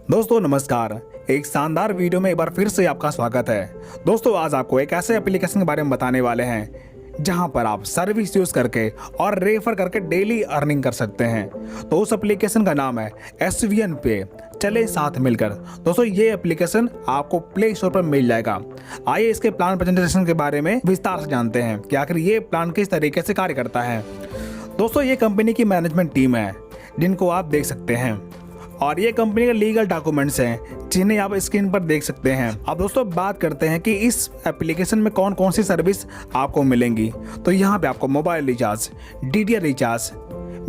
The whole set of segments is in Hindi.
दोस्तों नमस्कार। एक शानदार वीडियो में एक बार फिर से आपका स्वागत है। दोस्तों आज आपको एक ऐसे एप्लीकेशन के बारे में बताने वाले हैं जहां पर आप सर्विस यूज करके और रेफर करके डेली अर्निंग कर सकते हैं। तो उस एप्लीकेशन का नाम है SVN पे, चले साथ मिलकर। दोस्तों ये एप्लीकेशन आपको प्ले स्टोर पर मिल जाएगा। आइए इसके प्लान प्रेजेंटेशन के बारे में विस्तार से जानते हैं कि आखिर ये प्लान किस तरीके से कार्य करता है। दोस्तों ये कंपनी की मैनेजमेंट टीम है जिनको आप देख सकते हैं और ये कंपनी के लीगल डॉक्यूमेंट्स हैं जिन्हें आप स्क्रीन पर देख सकते हैं। अब दोस्तों बात करते हैं कि इस एप्लीकेशन में कौन कौन सी सर्विस आपको मिलेंगी। तो यहाँ पे आपको मोबाइल रिचार्ज, DTH रिचार्ज,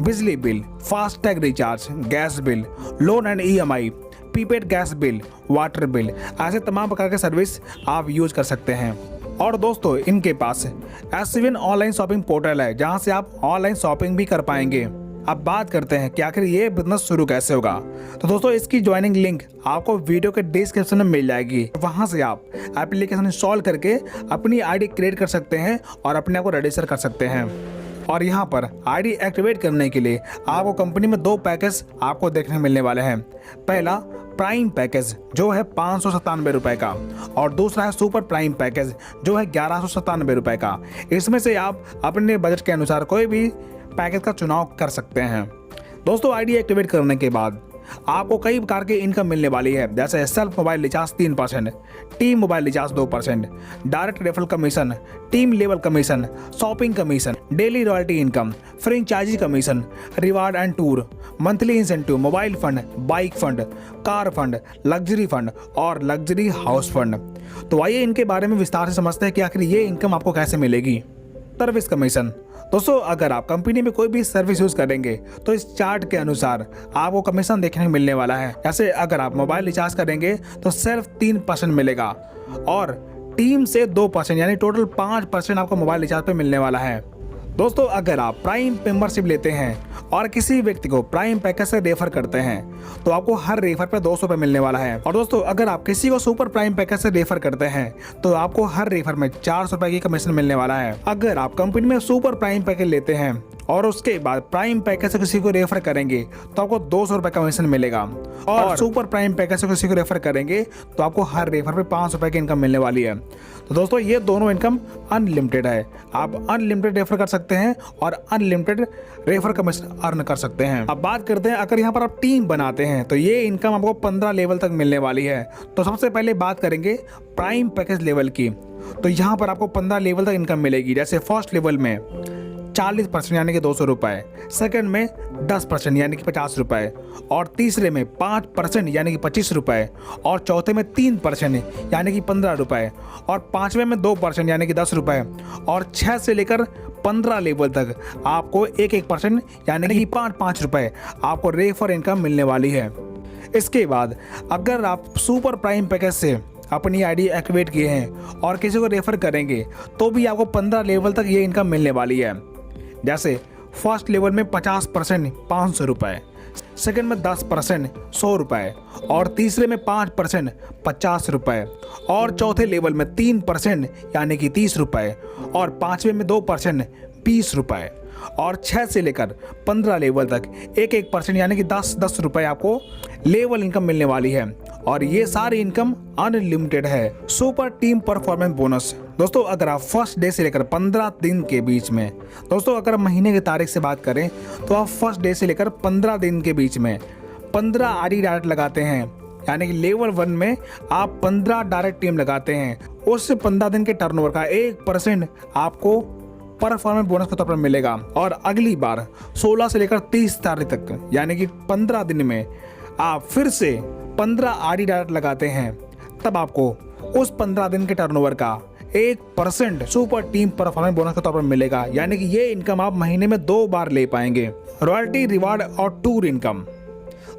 बिजली bill, FASTag recharge, gas bill, loan and EMI, prepaid gas bill, water bill, ऐसे तमाम प्रकार के सर्विस आप यूज कर सकते हैं। और दोस्तों इनके पास SVN ऑनलाइन शॉपिंग पोर्टल है जहाँ से आप ऑनलाइन शॉपिंग भी कर पाएंगे। अब बात करते हैं कि आखिर ये बिजनेस शुरू कैसे होगा। तो दोस्तों इसकी ज्वाइनिंग लिंक आपको वीडियो के डिस्क्रिप्शन में मिल जाएगी। वहां से आप एप्लीकेशन इंस्टॉल करके अपनी आईडी क्रिएट कर सकते हैं और अपने आप को रजिस्टर कर सकते हैं। और यहाँ पर आईडी एक्टिवेट करने के लिए आपको कंपनी में 2 पैकेज आपको देखने मिलने वाले हैं। पहला प्राइम पैकेज जो है 597 रुपये का और दूसरा है सुपर प्राइम पैकेज जो है 1197 रुपये का। इसमें से आप अपने बजट के अनुसार कोई भी पैकेज का चुनाव कर सकते हैं। दोस्तों आईडी एक्टिवेट करने के बाद आपको कई प्रकार की इनकम मिलने वाली है, जैसे self mobile recharge 3%, team mobile recharge 2%, direct referral commission, team level commission, shopping commission, daily royalty income, franchisee commission, reward and tour, monthly incentive, mobile fund, bike fund, car fund, luxury fund और लग्जरी हाउस फंड। तो आइए इनके बारे में विस्तार से समझते हैं कि आखिर ये इनकम आपको कैसे मिलेगी। Service commission. दोस्तों अगर आप कंपनी में कोई भी सर्विस यूज करेंगे तो इस चार्ट के अनुसार आपको कमीशन देखने को मिलने वाला है। जैसे अगर आप मोबाइल रिचार्ज करेंगे तो सिर्फ 3% मिलेगा और टीम से 2% यानी टोटल 5% आपको मोबाइल रिचार्ज पे मिलने वाला है। दोस्तों अगर आप प्राइम मेंबरशिप लेते हैं और किसी व्यक्ति को प्राइम पैकेज से रेफर करते हैं तो आपको हर रेफर पे 200 रुपये मिलने वाला है। और दोस्तों अगर आप किसी को सुपर प्राइम पैकेज से रेफर करते हैं तो आपको हर रेफर में 400 रुपये की कमीशन मिलने वाला है। अगर आप कंपनी में सुपर प्राइम पैकेज लेते हैं और उसके बाद प्राइम पैकेज से किसी को रेफर करेंगे तो आपको 200 रुपये कमीशन मिलेगा और सुपर प्राइम पैकेज से किसी को रेफर करेंगे तो आपको हर रेफर पे 500 रुपये की इनकम मिलने वाली है। तो दोस्तों ये दोनों इनकम अनलिमिटेड है। आप अनलिमिटेड रेफर कर सकते हैं और अनलिमिटेड रेफर कमीशन अर्न कर सकते हैं। अब बात करते हैं अगर यहाँ पर आप टीम बनाते हैं तो ये इनकम आपको 15 लेवल तक मिलने वाली है। तो सबसे पहले बात करेंगे प्राइम पैकेज लेवल की। तो यहाँ पर आपको 15 लेवल तक इनकम मिलेगी। जैसे फर्स्ट लेवल में 40% यानी कि 200 रुपये, सेकेंड में 10% यानी कि 50 रुपये और तीसरे में 5% यानी कि 25 रुपये और चौथे में 3% यानी कि 15 रुपये और पाँचवें में 2% यानी कि 10 रुपये और 6 से लेकर 15 लेवल तक आपको 1% यानी कि 5 रुपये आपको रेफर इनकम मिलने वाली है। इसके बाद अगर आप सुपर प्राइम पैकेज से अपनी आईडी एक्टिवेट किए हैं और किसी को रेफर करेंगे तो भी आपको 15 लेवल तक ये इनकम मिलने वाली है। जैसे फर्स्ट लेवल में 50% 500 रुपये, सेकेंड में 10% 100 रुपये और तीसरे में 5% 50 रुपये और चौथे लेवल में 3% यानी कि 30 रुपये और पाँचवें में 2% 20 रुपये और 6 से लेकर 15 लेवल तक 1% यानी कि 10 रुपये आपको लेवल इनकम मिलने वाली है। और ये सारी इनकम अनलिमिटेड है। Super team performance bonus. दोस्तों अगर आप फर्स्ट डे से लेकर 15 दिन के बीच में, दोस्तों अगर महीने की तारीख से बात करें तो आप फर्स्ट डे से लेकर 15 दिन के बीच में 15 आईडी डायरेक्ट लगाते हैं यानी कि लेवल 1 में आप 15 डायरेक्ट टीम लगाते हैं, उस 15 दिन के टर्नओवर का 1% आपको परफॉर्मेंस बोनस के तौर पर मिलेगा। और अगली बार 16 से लेकर 30 तारीख तक यानी कि 15 दिन में आप फिर से 15 आईडी डायरेक्ट लगाते हैं, तब आपको उस 15 दिन के टर्नओवर का 1% सुपर टीम परफॉर्मेंस बोनस के तौर पर मिलेगा। यानी कि ये इनकम आप महीने में 2 बार ले पाएंगे। रॉयल्टी, रिवार्ड और टूर इनकम।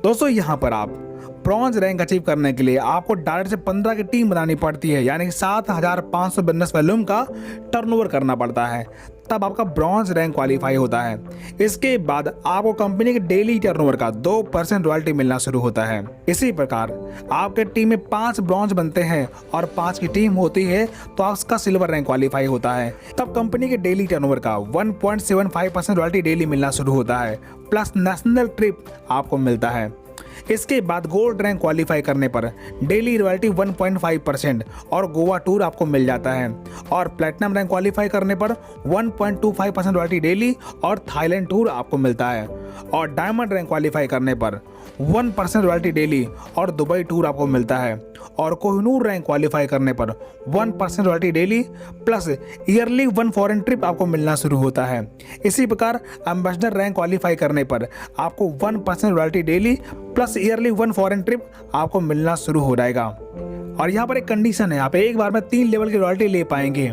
दोस्तों यहाँ पर आप ब्रॉन्ज रैंक अचीव करने के लिए आपको डायरेक्ट से 15 की टीम बनानी पड़ती है यानी कि 7500 बिजनेस वॉल्यूम का टर्नओवर करना पड़ता है, तब आपका ब्रॉन्ज रैंक क्वालिफाई होता है। इसके बाद आपको कंपनी के डेली टर्नओवर का 2% रॉयल्टी मिलना शुरू होता है। इसी प्रकार आपके टीम में 5 ब्रॉन्ज बनते हैं और 5 की टीम होती है तो आपका सिल्वर रैंक क्वालिफाई होता है, तब कंपनी के डेली टर्नओवर का 1.75% रॉयल्टी डेली मिलना शुरू होता है, प्लस नेशनल ट्रिप आपको मिलता है। इसके बाद गोल्ड रैंक क्वालिफाई करने पर डेली रॉयल्टी 1.5% और गोवा टूर आपको मिल जाता है। और प्लेटिनम रैंक क्वालिफाई करने पर 1.25% रॉयल्टी डेली और थाईलैंड टूर आपको मिलता है। और डायमंड रैंक क्वालिफाई करने पर 1% रॉयल्टी डेली और दुबई टूर आपको मिलता है। और कोहिनूर रैंक क्वालिफाई करने पर 1% royalty daily plus yearly 1 foreign trip आपको मिलना शुरू होता है। इसी प्रकार एम्बेसडर रैंक क्वालिफाई करने पर आपको 1% royalty daily plus yearly 1 foreign trip आपको मिलना शुरू हो जाएगा। और यहाँ पर एक कंडीशन है, आप एक बार में 3 लेवल की रॉयल्टी ले पाएंगे।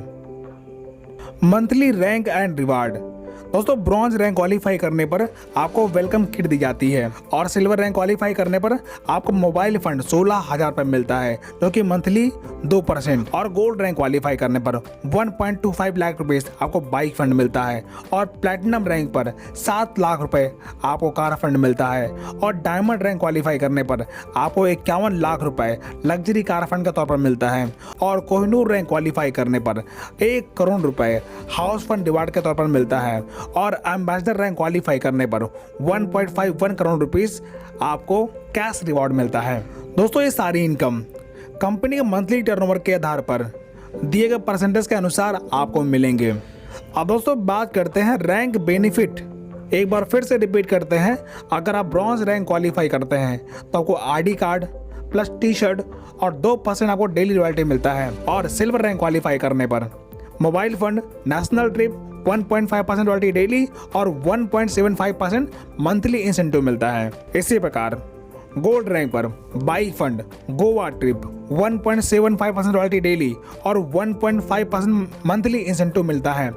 Monthly rank and reward. दोस्तों ब्रॉन्ज रैंक क्वालिफाई करने पर आपको वेलकम किट दी जाती है और सिल्वर रैंक क्वालिफाई करने पर आपको मोबाइल फंड 16,000 रुपये मिलता है जो कि मंथली 2%। और गोल्ड रैंक क्वालिफाई करने पर 1.25 लाख रुपये आपको बाइक फंड मिलता है। और प्लेटिनम रैंक पर 7 लाख रुपये आपको कार फंड मिलता है। और डायमंड रैंक क्वालिफाई करने पर आपको 51 लाख रुपये लग्जरी कार फंड के तौर पर मिलता है। और कोहिनूर रैंक क्वालिफाई करने पर 1 करोड़ रुपये हाउस फंड रिवार्ड के तौर पर मिलता है। और एम्बेसडर रैंक क्वालिफाई करने पर 1.51 करोड़ रुपीस आपको कैश रिवॉर्ड मिलता है। दोस्तों ये सारी इनकम कंपनी के मंथली टर्नओवर के आधार पर दिए गए परसेंटेज के अनुसार आपको मिलेंगे। अब दोस्तों बात करते हैं रैंक बेनिफिट। एक बार फिर से रिपीट करते हैं, अगर आप ब्रॉन्ज रैंक क्वालिफाई करते हैं तो आपको ID card plus T shirt और 2% आपको डेली रॉयल्टी मिलता है। और सिल्वर रैंक क्वालिफाई करने पर mobile fund, national trip, 1.5% royalty daily और 1.75% मंथली इंसेंटिव मिलता है। इसी प्रकार गोल्ड रैंक पर bike fund, Goa trip, 1.75% royalty daily और 1.5% मंथली इंसेंटिव मिलता है।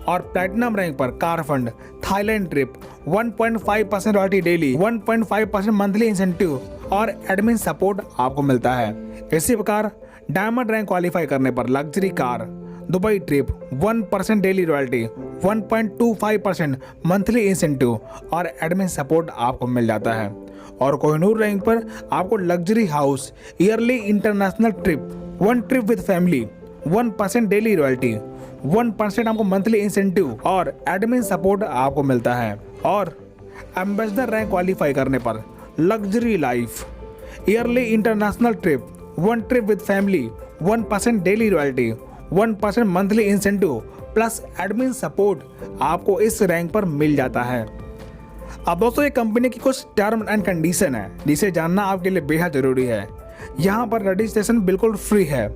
और प्लैटिनम रैंक पर car fund, Thailand trip, 1.5% royalty daily, 1.5% monthly incentive और एडमिन सपोर्ट आपको मिलता है। इसी प्रकार डायमंड रैंक क्वालिफाई करने पर luxury car, Dubai trip, 1% daily royalty, 1.25% monthly incentive और एडमिन सपोर्ट आपको मिल जाता है। और कोहिनूर रैंक पर आपको luxury house, yearly international trip, 1 trip with family, 1% daily royalty, 1% आपको मंथली इंसेंटिव और एडमिन सपोर्ट आपको मिलता है। और एम्बेसडर रैंक क्वालिफाई करने पर luxury life, yearly international trip, 1 trip with family, 1% daily royalty, 1% monthly incentive plus admin support आपको इस रैंक पर मिल जाता है। अब दोस्तों ये कंपनी की कुछ टर्म एंड कंडीशन है जिसे जानना आपके लिए बेहद जरूरी है। यहाँ पर रजिस्ट्रेशन बिल्कुल फ्री है,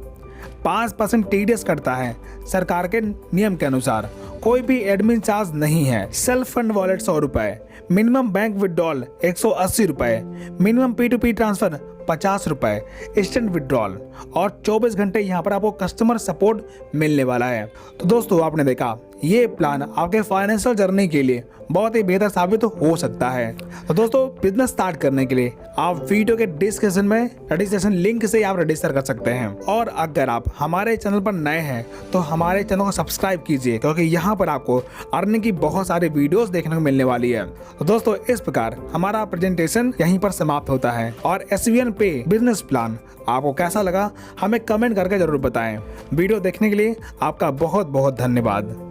5% TDS कटता है सरकार के नियम के अनुसार, कोई भी एडमिन चार्ज नहीं है। सेल्फ फंड वॉलेट 100 रुपये, मिनिमम बैंक विड्रॉल 180 रुपये, मिनिमम P2P ट्रांसफर 50 रुपये, इंस्टेंट विड्रॉल और 24 घंटे यहाँ पर आपको कस्टमर सपोर्ट मिलने वाला है। तो दोस्तों आपने देखा ये प्लान आपके फाइनेंशियल जर्नी के लिए बहुत ही बेहतर साबित हो सकता है। तो दोस्तों बिजनेस स्टार्ट करने के लिए आप वीडियो के डिस्क्रिप्शन में रजिस्ट्रेशन लिंक से आप रजिस्टर कर सकते हैं। और अगर आप हमारे चैनल पर नए हैं तो हमारे चैनल को सब्सक्राइब कीजिए क्योंकि यहाँ पर आपको अर्निंग की बहुत सारी वीडियोस देखने को मिलने वाली है। तो दोस्तों इस प्रकार हमारा प्रेजेंटेशन यहीं पर समाप्त होता है। और SVN पे बिजनेस प्लान आपको कैसा लगा हमें कमेंट करके जरूर बताएं। वीडियो देखने के लिए आपका बहुत बहुत धन्यवाद।